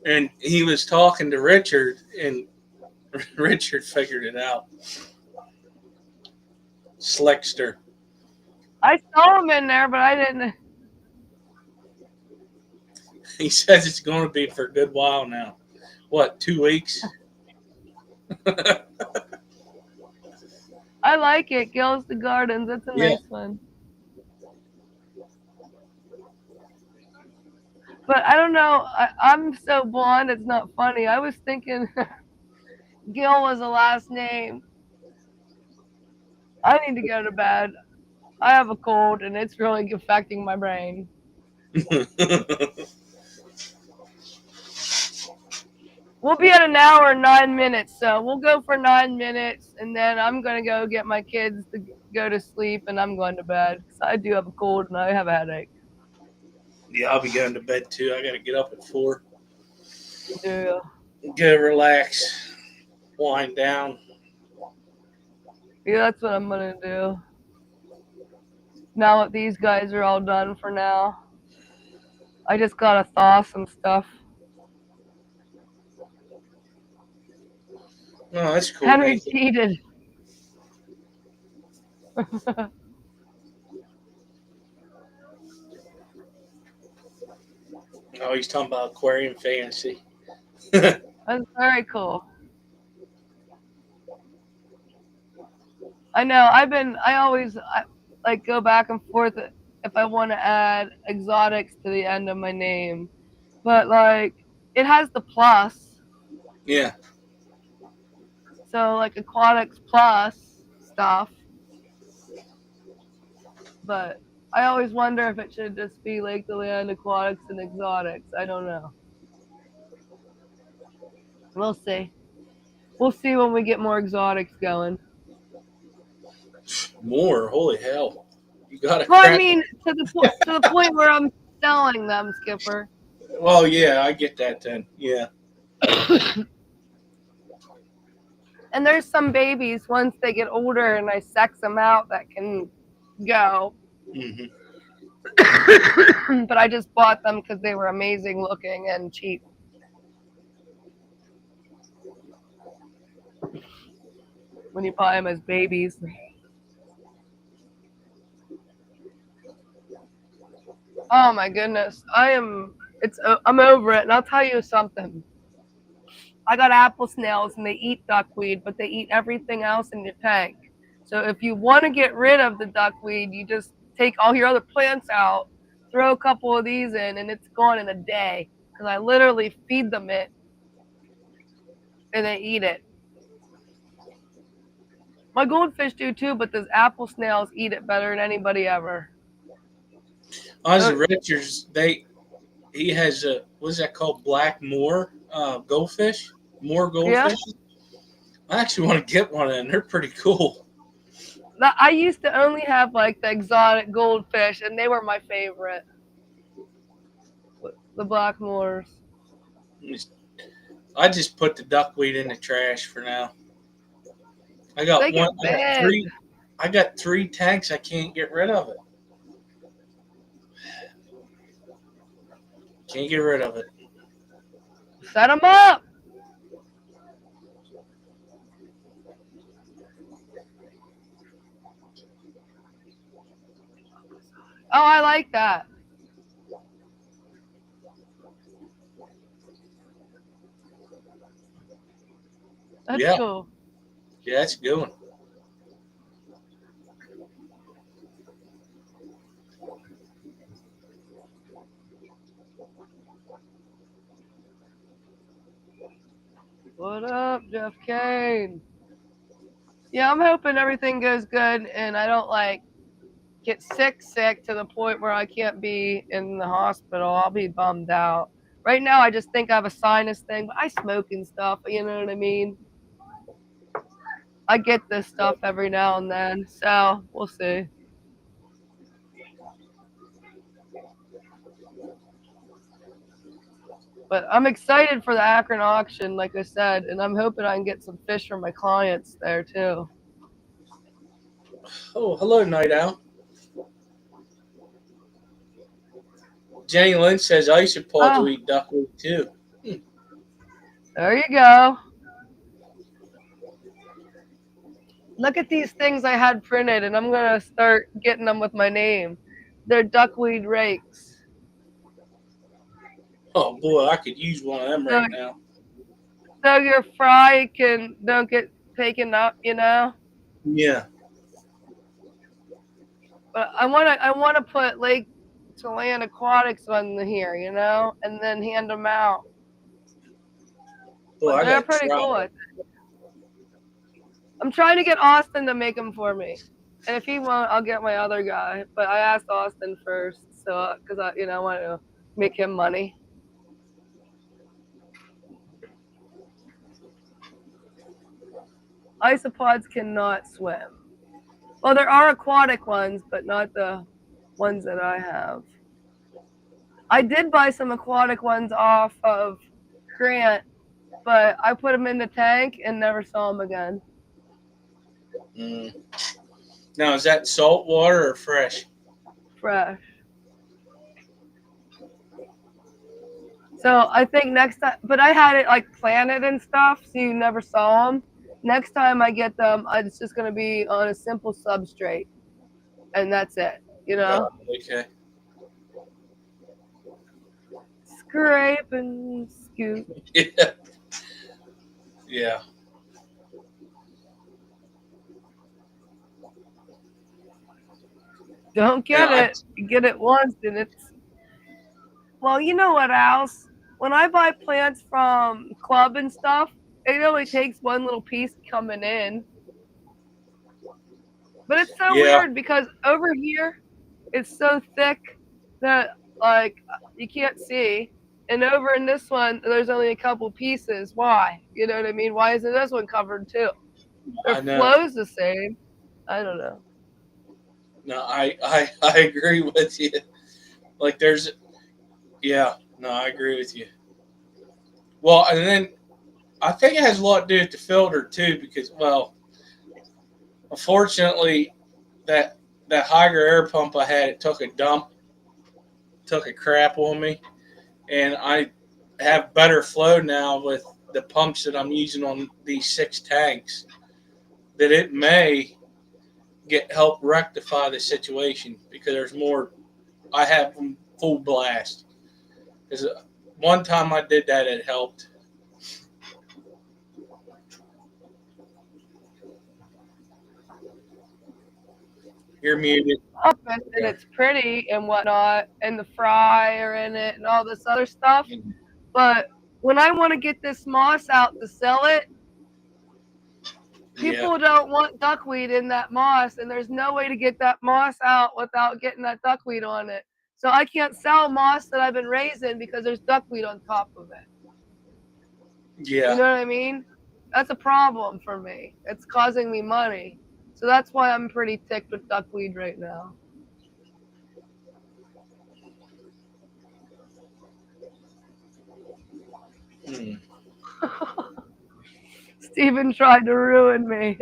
and he was talking to Richard, and Richard figured it out. Slickster. I saw him in there, but I didn't. He says it's going to be for a good while now. What, 2 weeks? I like it. Gills the Gardens. That's a Yeah. nice one. But I don't know. I'm so blonde, it's not funny. I was thinking Gil was the last name. I need to go to bed. I have a cold, and it's really affecting my brain. We'll be at an hour and 9 minutes, so we'll go for 9 minutes, and then I'm going to go get my kids to go to sleep, and I'm going to bed because I do have a cold and I have a headache. Yeah, I'll be going to bed too. I got to get up at 4. Yeah. Go relax, wind down. Yeah, that's what I'm going to do. Now that these guys are all done for now, I just got to thaw some stuff. Oh, that's cool. Henry Nathan. cheated. Oh, he's talking about aquarium fantasy. That's very cool. I know. I always like go back and forth if I want to add exotics to the end of my name, but like it has the plus, Yeah. so like aquatics plus stuff. But I always wonder if it should just be Lake the Land aquatics and exotics. I don't know. We'll see. We'll see when we get more exotics going. More. Holy hell. You got to Well, I crack. mean, to the point where I'm selling them, Skipper. Well, yeah, I get that then. Yeah. And there's some babies once they get older and I sex them out that can go. Hmm. But I just bought them because they were amazing looking and cheap. When you buy them as babies. Oh my goodness, I'm over it, and I'll tell you something. I got apple snails and they eat duckweed, but they eat everything else in your tank. So if you want to get rid of the duckweed, you just take all your other plants out, throw a couple of these in, and it's gone in a day. Because I literally feed them it, and they eat it. My goldfish do too, but those apple snails eat it better than anybody ever. Ozzy Richards, he has a, what's that called? Black Moor goldfish? Moor goldfish? Yeah. I actually want to get one of them. They're pretty cool. I used to only have like the exotic goldfish, and they were my favorite. The black moors. I just put the duckweed in the trash for now. I got They one. get big. I got 3 tanks. I can't get rid of it. Can't get rid of it. Set them up. Oh, I like that. That's cool. Yeah, that's a good one. What up, Jeff Kane? Yeah, I'm hoping everything goes good and I don't like get sick to the point where I can't be in the hospital, I'll be bummed out. Right now, I just think I have a sinus thing, but I smoke and stuff. You know what I mean? I get this stuff every now and then, so we'll see. But I'm excited for the Akron auction, like I said, and I'm hoping I can get some fish for my clients there too. Oh, hello, Night Owl. Jenny Lynn says isopods Oh, will eat duckweed too. there you go. Look at these things I had printed, and I'm gonna start getting them with my name. They're duckweed rakes. Oh boy, I could use one of them So, right now. so your fry don't get taken up, you know. Yeah. But I wanna put Lake Chelan Aquatics on here, you know, and then hand them out. Boy, But I they're gotta pretty try cool. it. I'm trying to get Austin to make them for me, and if he won't, I'll get my other guy. But I asked Austin first, so because I want to make him money. Isopods cannot swim. Well, there are aquatic ones, but not the ones that I have. I did buy some aquatic ones off of Grant, but I put them in the tank and never saw them again. Mm. Now, is that salt water or fresh? Fresh. So I think next time, but I had it like planted and stuff, so you never saw them. Next time I get them, it's just gonna be on a simple substrate, and that's it. You know, Okay. scrape and scoop. Yeah. Yeah. Don't get Yeah. it. You get it once, and it's well. You know what else? When I buy plants from Club and stuff, it only takes one little piece coming in. But it's so Yeah. weird because over here it's so thick that like you can't see. And over in this one, there's only a couple pieces. Why? You know what I mean? Why isn't this one covered too? Their I know. flow's the same. I don't know. No, I agree with you. Like, there's, yeah. No, I agree with you. Well, and then I think it has a lot to do with the filter too, because well, unfortunately, that that Hydro air pump I had, it took a dump, took a crap on me, and I have better flow now with the pumps that I'm using on these 6 tanks. That it may get help rectify the situation because there's more. I have them full blast. Because one time I did that, it helped. You're muted. Up and Yeah. it's pretty and whatnot, and the fry are in it and all this other stuff. But when I want to get this moss out to sell it, Yeah. people don't want duckweed in that moss, and there's no way to get that moss out without getting that duckweed on it. So I can't sell moss that I've been raising because there's duckweed on top of it. You Yeah. know what I mean? That's a problem for me. It's causing me money. So that's why I'm pretty ticked with duckweed right now. Hmm. Steven tried to ruin me.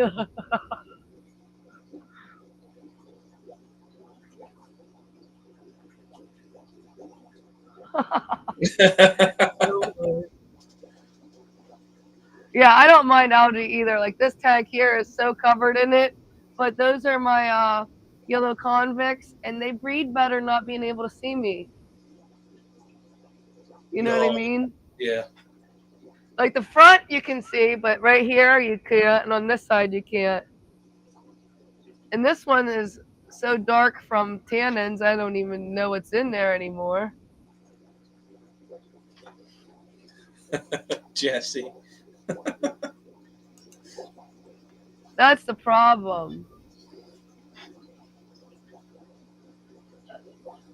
Yeah, I don't mind algae either. Like this tag here is so covered in it, but those are my yellow convicts, and they breed better not being able to see me. You know what I No. mean? Yeah. Like the front you can see, but right here you can't, and on this side you can't. And this one is so dark from tannins, I don't even know what's in there anymore. Jesse. That's the problem.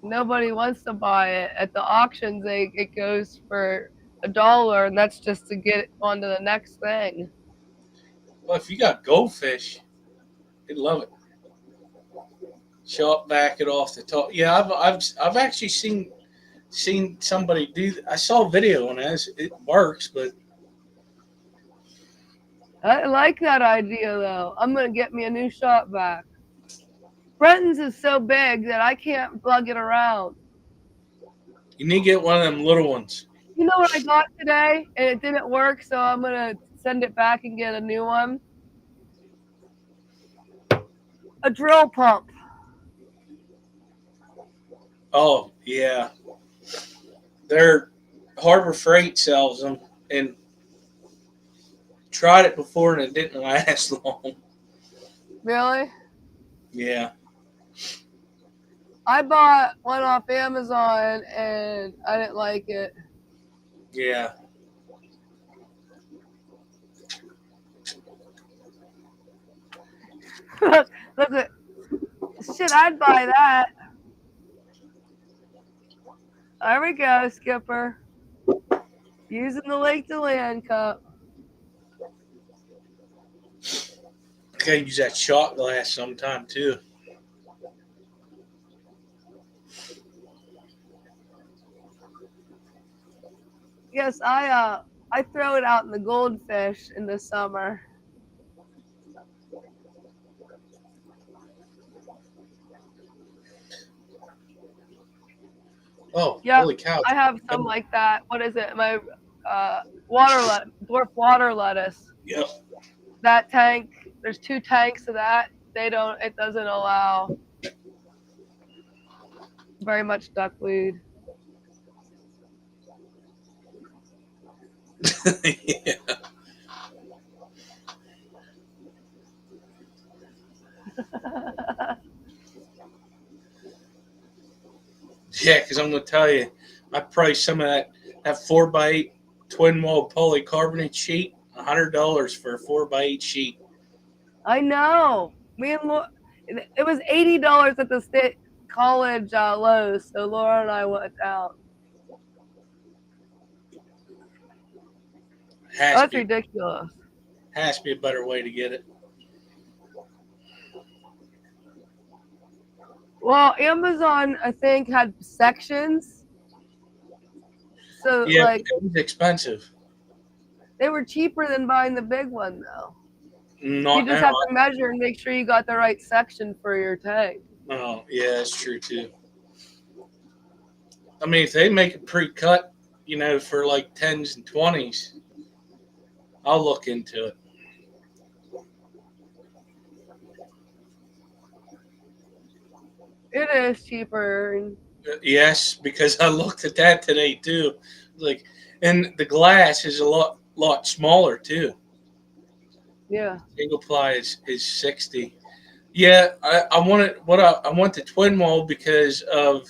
Nobody wants to buy it. At the auctions, it goes for $1, and that's just to get on to the next thing. Well, if you got goldfish, they'd love it. Shop back it off the top. Yeah, I've actually seen somebody do. I saw a video on this. It works, but I like that idea though. I'm gonna get me a new shop vac. Brenton's is so big that I can't plug it around. you need to get one of them little ones. You know what I got today, and it didn't work, so I'm gonna send it back and get a new one. A drill pump. Oh yeah, they're Harbor Freight sells them, and tried it before and it didn't last long. Really? Yeah. I bought one off Amazon and I didn't like it. Yeah. Look at shit, I'd buy that. There we go, Skipper. Using the Lake to Land cup. I gotta use that shot glass sometime too. Yes, I throw it out in the goldfish in the summer. Oh, Yeah, holy cow. I have some like that. What is it? My dwarf water lettuce. Yep. That tank, there's 2 tanks of that. It doesn't allow very much duckweed. Yeah. Yeah, because I'm gonna tell you, I priced some of that 4x8 twin wall polycarbonate sheet, $100 for a 4x8 sheet. I know. It was $80 at the state college Lowe's, so Laura and I went out. That's ridiculous. Has to be a better way to get it. Well, Amazon, I think, had sections. So, Yeah, like, it was expensive. they were cheaper than buying the big one, though. Not You just now. have to measure and make sure you got the right section for your tank. Oh, yeah, that's true too. I mean, if they make it pre-cut, for like 10s and 20s, I'll look into it. It is cheaper. Yes, because I looked at that today too. Like, and the glass is a lot smaller too. Yeah. Single ply is 60. Yeah, I want the twin wall because of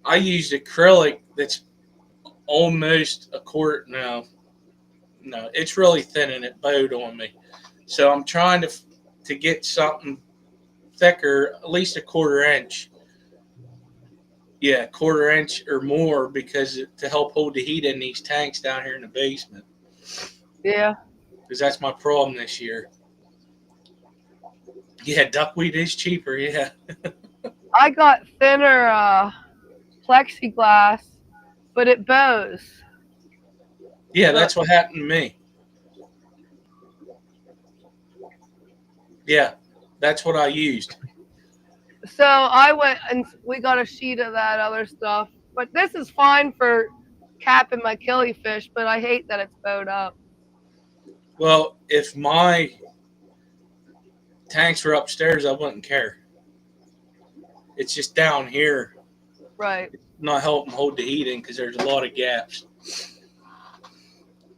I used acrylic that's almost a quarter. No, it's really thin and it bowed on me. So I'm trying to get something thicker, at least a quarter inch. Yeah, quarter inch or more because to help hold the heat in these tanks down here in the basement. Yeah. Because that's my problem this year. Yeah, duckweed is cheaper. Yeah. I got thinner plexiglass, but it bows. Yeah, that's what happened to me. Yeah, that's what I used. So I went and we got a sheet of that other stuff. But this is fine for capping my killifish, but I hate that it's bowed up. Well, if my tanks were upstairs, I wouldn't care. It's just down here. Right. It's not helping hold the heat in because there's a lot of gaps.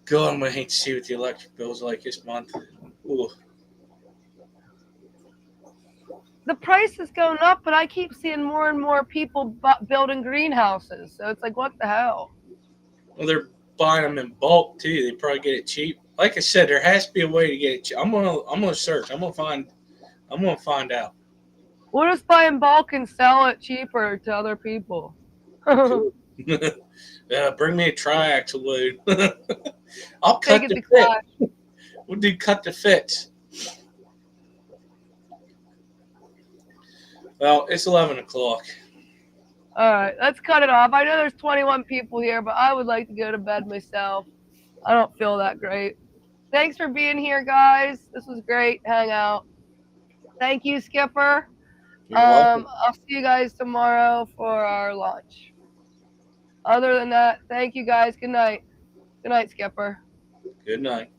God, I'm going to hate to see what the electric bill's like this month. Ooh. The price is going up, but I keep seeing more and more people building greenhouses. So it's like, what the hell? Well, they're buying them in bulk too. They probably get it cheap. Like I said, there has to be a way to get it cheap. I'm gonna search. I'm gonna find out. We'll just buy in bulk and sell it cheaper to other people. Cool. Bring me a triaxle load. I'll Take cut it the to fit. class. We'll do cut the fits. Well, it's 11 o'clock. All right, let's cut it off. I know there's 21 people here, but I would like to go to bed myself. I don't feel that great. Thanks for being here, guys. This was great hangout. Thank you, Skipper. You're welcome. I'll see you guys tomorrow for our lunch. Other than that, thank you guys. Good night. Good night, Skipper. Good night.